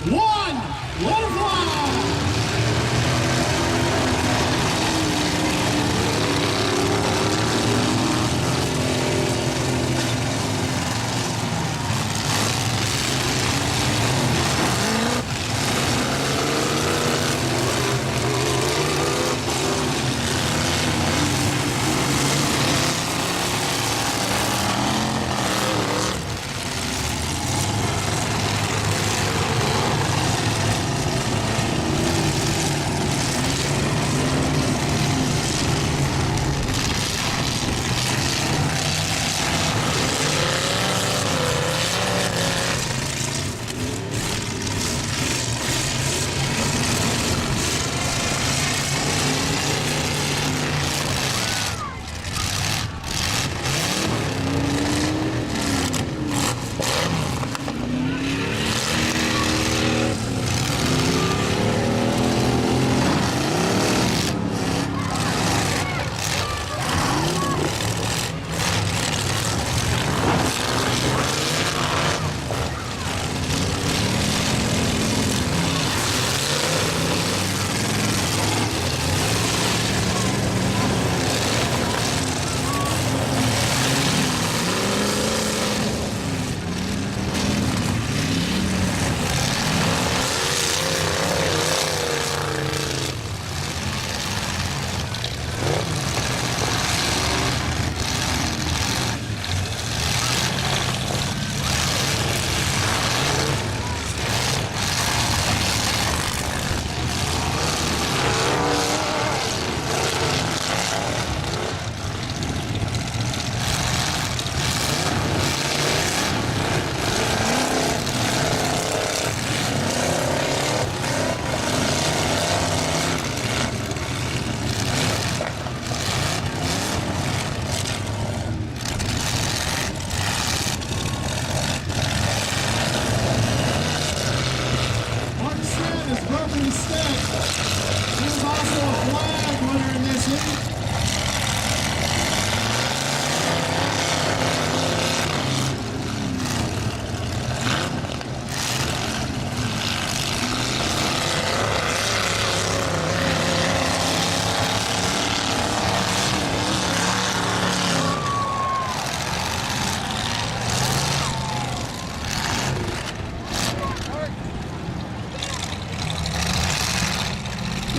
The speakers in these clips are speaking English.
1. Let it fly! There's also a flag winner in this one.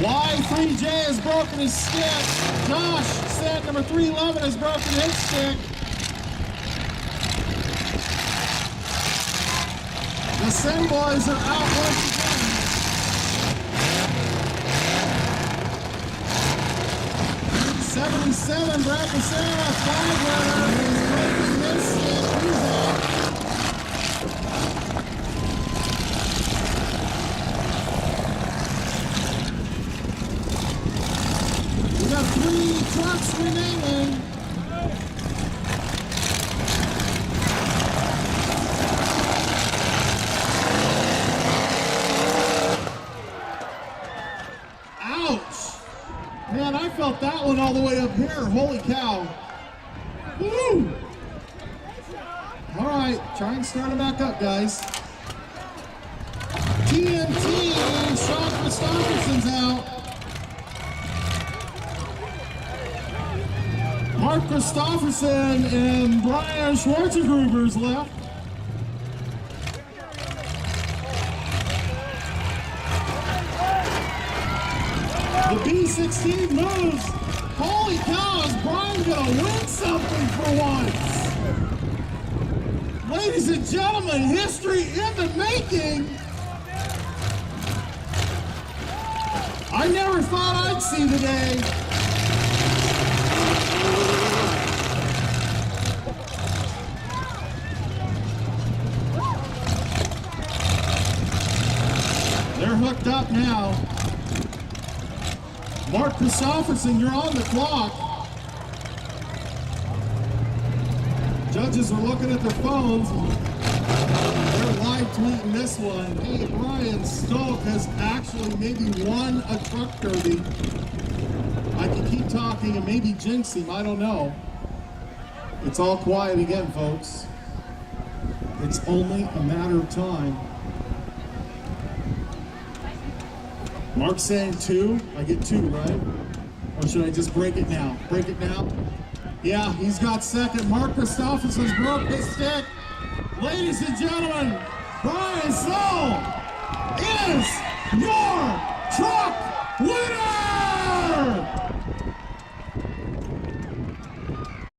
Y3J has broken his stick. Josh, set number 311, has broken his stick. The Sin Boys are out once again. '77, Brad Passera, flag runner, is breaking his stick. He's out. We got 3 trucks remaining. Ouch! Man, I felt that one all the way up here. Holy cow. Woo! All right, try and start it back up, guys. TNT, Sean Christopherson's out. Mark Christopherson and Brian Schwarzenegger's left. The B16 moves. Holy cow, is Brian gonna win something for once? Ladies and gentlemen, history in the making. I never thought I'd see today. They're hooked up now. Mark Christopherson, you're on the clock. Judges are looking at their phones. They're live tweeting this one. Hey, Brian Stoke has actually maybe won a truck derby. I can keep talking and maybe jinx him, I don't know. It's all quiet again, folks. It's only a matter of time. Mark's saying 2. I get 2, right? Or should I just break it now? Break it now? Yeah, he's got second. Mark Christopherson's broke his stick. Ladies and gentlemen, Brian Stoll is your truck winner!